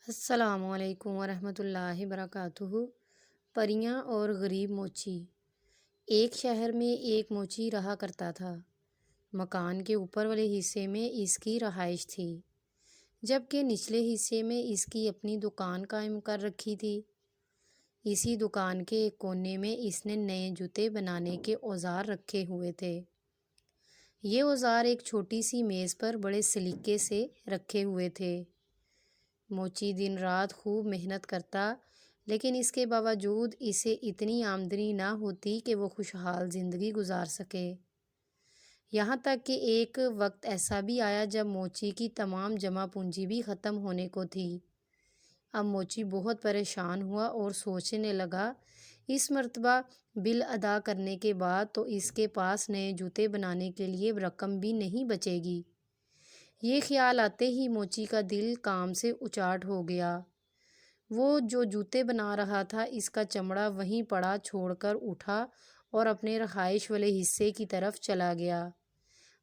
السلام علیکم ورحمۃ اللہ وبرکاتہ۔ پریاں اور غریب موچی۔ ایک شہر میں ایک موچی رہا کرتا تھا۔ مکان کے اوپر والے حصے میں اس کی رہائش تھی، جبکہ نچلے حصے میں اس کی اپنی دکان قائم کر رکھی تھی۔ اسی دکان کے ایک کونے میں اس نے نئے جوتے بنانے کے اوزار رکھے ہوئے تھے۔ یہ اوزار ایک چھوٹی سی میز پر بڑے سلیقے سے رکھے ہوئے تھے۔ موچی دن رات خوب محنت کرتا، لیکن اس کے باوجود اسے اتنی آمدنی نہ ہوتی کہ وہ خوشحال زندگی گزار سکے۔ یہاں تک کہ ایک وقت ایسا بھی آیا جب موچی کی تمام جمع پونجی بھی ختم ہونے کو تھی۔ اب موچی بہت پریشان ہوا اور سوچنے لگا، اس مرتبہ بل ادا کرنے کے بعد تو اس کے پاس نئے جوتے بنانے کے لیے رقم بھی نہیں بچے گی۔ یہ خیال آتے ہی موچی کا دل کام سے اچاٹ ہو گیا۔ وہ جو جوتے بنا رہا تھا اس کا چمڑا وہیں پڑا چھوڑ کر اٹھا اور اپنے رہائش والے حصے کی طرف چلا گیا۔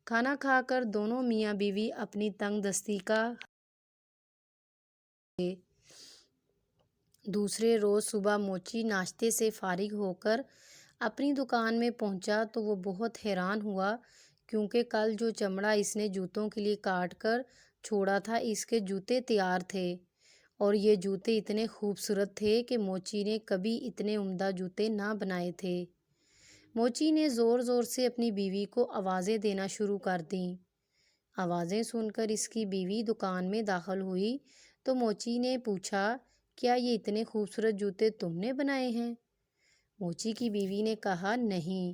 کھانا کھا کر دونوں میاں بیوی اپنی تنگ دستی کا دوسرے روز صبح موچی ناشتے سے فارغ ہو کر اپنی دکان میں پہنچا تو وہ بہت حیران ہوا، کیونکہ کل جو چمڑا اس نے جوتوں کے لیے کاٹ کر چھوڑا تھا اس کے جوتے تیار تھے، اور یہ جوتے اتنے خوبصورت تھے کہ موچی نے کبھی اتنے عمدہ جوتے نہ بنائے تھے۔ موچی نے زور زور سے اپنی بیوی کو آوازیں دینا شروع کر دیں۔ آوازیں سن کر اس کی بیوی دکان میں داخل ہوئی تو موچی نے پوچھا، کیا یہ اتنے خوبصورت جوتے تم نے بنائے ہیں؟ موچی کی بیوی نے کہا، نہیں،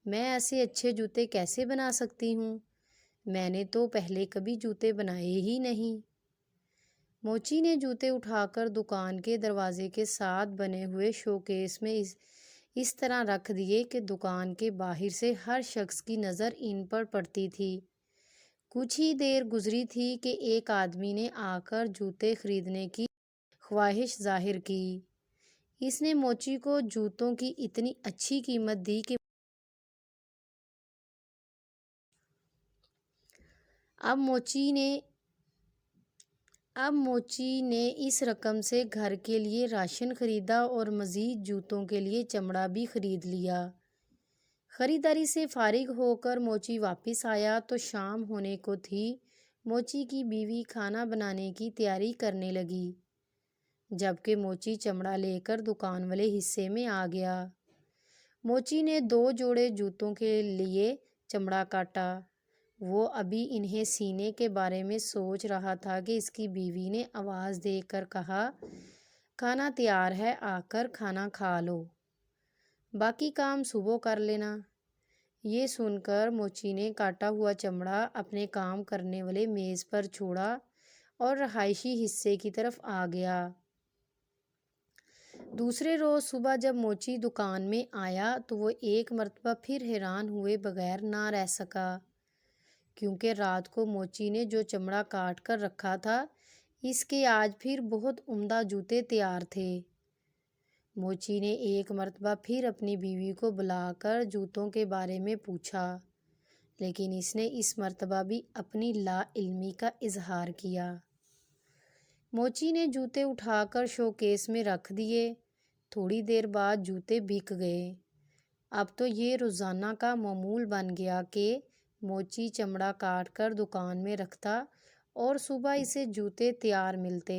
میں ایسے اچھے جوتے کیسے بنا سکتی ہوں؟ میں نے تو پہلے کبھی جوتے بنائے ہی نہیں۔ موچی نے جوتے اٹھا کر دکان کے دروازے کے ساتھ بنے ہوئے شوکیس میں اس طرح رکھ دیے کہ دکان کے باہر سے ہر شخص کی نظر ان پر پڑتی تھی۔ کچھ ہی دیر گزری تھی کہ ایک آدمی نے آ کر جوتے خریدنے کی خواہش ظاہر کی۔ اس نے موچی کو جوتوں کی اتنی اچھی قیمت دی کہ اب موچی نے اس رقم سے گھر کے لیے راشن خریدا اور مزید جوتوں کے لیے چمڑا بھی خرید لیا۔ خریداری سے فارغ ہو کر موچی واپس آیا تو شام ہونے کو تھی۔ موچی کی بیوی کھانا بنانے کی تیاری کرنے لگی، جبکہ موچی چمڑا لے کر دکان والے حصے میں آ گیا۔ موچی نے 2 جوڑے جوتوں کے لیے چمڑا کاٹا۔ وہ ابھی انہیں سینے کے بارے میں سوچ رہا تھا کہ اس کی بیوی نے آواز دے کر کہا، کھانا تیار ہے، آ کر کھانا کھا لو، باقی کام صبح کر لینا۔ یہ سن کر موچی نے کاٹا ہوا چمڑا اپنے کام کرنے والے میز پر چھوڑا اور رہائشی حصے کی طرف آ گیا۔ دوسرے روز صبح جب موچی دکان میں آیا تو وہ ایک مرتبہ پھر حیران ہوئے بغیر نہ رہ سکا، کیونکہ رات کو موچی نے جو چمڑا کاٹ کر رکھا تھا اس کے آج پھر بہت عمدہ جوتے تیار تھے۔ موچی نے ایک مرتبہ پھر اپنی بیوی کو بلا کر جوتوں کے بارے میں پوچھا، لیکن اس نے اس مرتبہ بھی اپنی لا علمی کا اظہار کیا۔ موچی نے جوتے اٹھا کر شوکیس میں رکھ دیے۔ تھوڑی دیر بعد جوتے بک گئے۔ اب تو یہ روزانہ کا معمول بن گیا کہ موچی چمڑا کاٹ کر دکان میں رکھتا اور صبح اسے جوتے تیار ملتے۔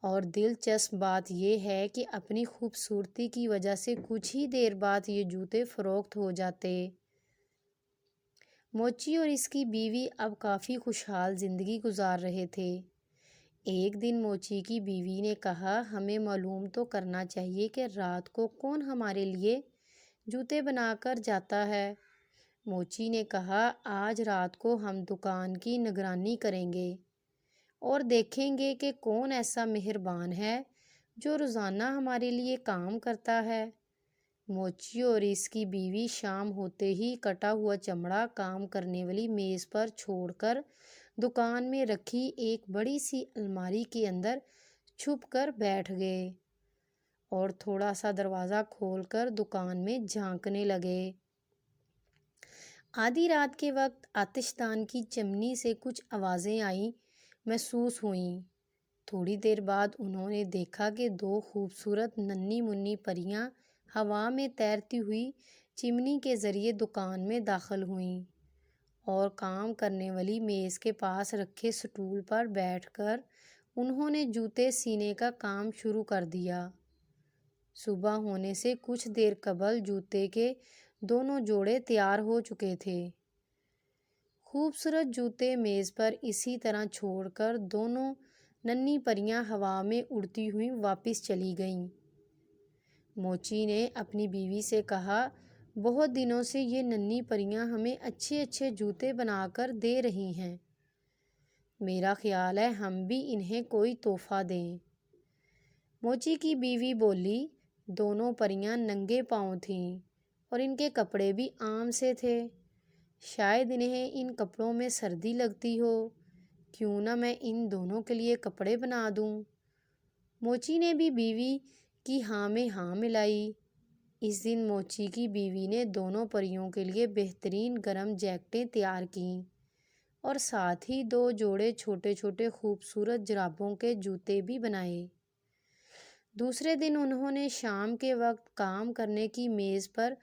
اور دلچسپ بات یہ ہے کہ اپنی خوبصورتی کی وجہ سے کچھ ہی دیر بعد یہ جوتے فروخت ہو جاتے۔ موچی اور اس کی بیوی اب کافی خوشحال زندگی گزار رہے تھے۔ ایک دن موچی کی بیوی نے کہا، ہمیں معلوم تو کرنا چاہیے کہ رات کو کون ہمارے لیے جوتے بنا کر جاتا ہے۔ موچی نے کہا، آج رات کو ہم دکان کی نگرانی کریں گے اور دیکھیں گے کہ کون ایسا مہربان ہے جو روزانہ ہمارے لیے کام کرتا ہے۔ موچی اور اس کی بیوی شام ہوتے ہی کٹا ہوا چمڑا کام کرنے والی میز پر چھوڑ کر دکان میں رکھی ایک بڑی سی الماری کے اندر چھپ کر بیٹھ گئے اور تھوڑا سا دروازہ کھول کر دکان میں جھانکنے لگے۔ آدھی رات کے وقت آتش دان کی چمنی سے کچھ آوازیں آئیں محسوس ہوئیں۔ تھوڑی دیر بعد انہوں نے دیکھا کہ دو خوبصورت ننھی منھی پریاں ہوا میں تیرتی ہوئی چمنی کے ذریعے دکان میں داخل ہوئیں اور کام کرنے والی میز کے پاس رکھے سٹول پر بیٹھ کر انہوں نے جوتے سینے کا کام شروع کر دیا۔ صبح ہونے سے کچھ دیر قبل جوتے کے دونوں جوڑے تیار ہو چکے تھے۔ خوبصورت جوتے میز پر اسی طرح چھوڑ کر دونوں ننھی پریاں ہوا میں اڑتی ہوئی واپس چلی گئیں۔ موچی نے اپنی بیوی سے کہا، بہت دنوں سے یہ ننھی پریاں ہمیں اچھے اچھے جوتے بنا کر دے رہی ہیں۔ میرا خیال ہے ہم بھی انہیں کوئی تحفہ دیں۔ موچی کی بیوی بولی، دونوں پریاں ننگے پاؤں تھیں اور ان کے کپڑے بھی عام سے تھے۔ شاید انہیں ان کپڑوں میں سردی لگتی ہو، کیوں نہ میں ان دونوں کے لیے کپڑے بنا دوں۔ موچی نے بھی بیوی کی ہاں میں ہاں ملائی۔ اس دن موچی کی بیوی نے دونوں پریوں کے لیے بہترین گرم جیکٹیں تیار کیں اور ساتھ ہی دو جوڑے چھوٹے چھوٹے خوبصورت جرابوں کے جوتے بھی بنائے۔ دوسرے دن انہوں نے شام کے وقت کام کرنے کی میز پر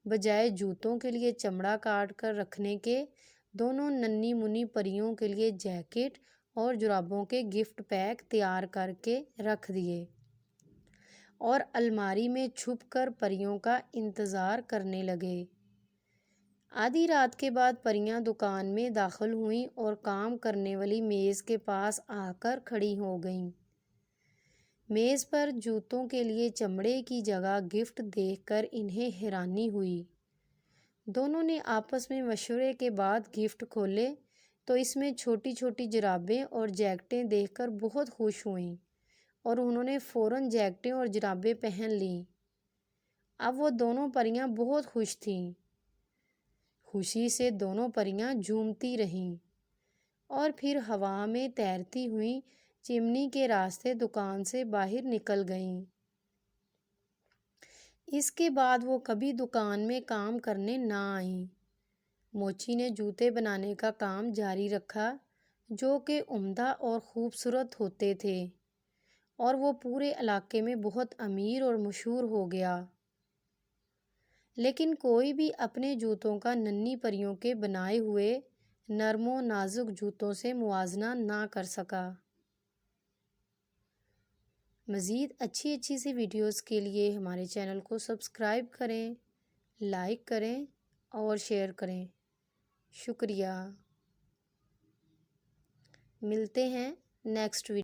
بجائے جوتوں کے لیے چمڑا کاٹ کر رکھنے کے دونوں ننھی منھی پریوں کے لیے جیکٹ اور جرابوں کے گفٹ پیک تیار کر کے رکھ دیے اور الماری میں چھپ کر پریوں کا انتظار کرنے لگے۔ آدھی رات کے بعد پریاں دکان میں داخل ہوئیں اور کام کرنے والی میز کے پاس آ کر کھڑی ہو گئیں۔ میز پر جوتوں کے لیے چمڑے کی جگہ گفٹ دیکھ کر انہیں حیرانی ہوئی۔ دونوں نے آپس میں مشورے کے بعد گفٹ کھولے تو اس میں چھوٹی چھوٹی جرابیں اور جیکٹیں دیکھ کر بہت خوش ہوئیں اور انہوں نے فوراً جیکٹیں اور جرابیں پہن لیں۔ اب وہ دونوں پریاں بہت خوش تھیں۔ خوشی سے دونوں پریاں جھومتی رہیں اور پھر ہوا میں تیرتی ہوئیں چمنی کے راستے دکان سے باہر نکل گئیں۔ اس کے بعد وہ کبھی دکان میں کام کرنے نہ آئیں۔ موچی نے جوتے بنانے کا کام جاری رکھا جو کہ عمدہ اور خوبصورت ہوتے تھے اور وہ پورے علاقے میں بہت امیر اور مشہور ہو گیا۔ لیکن کوئی بھی اپنے جوتوں کا ننھی پریوں کے بنائے ہوئے نرم و نازک جوتوں سے موازنہ نہ کر سکا۔ مزید اچھی سی ویڈیوز کے لیے ہمارے چینل کو سبسکرائب کریں، لائک کریں اور شیئر کریں۔ شکریہ۔ ملتے ہیں نیکسٹ ویڈیو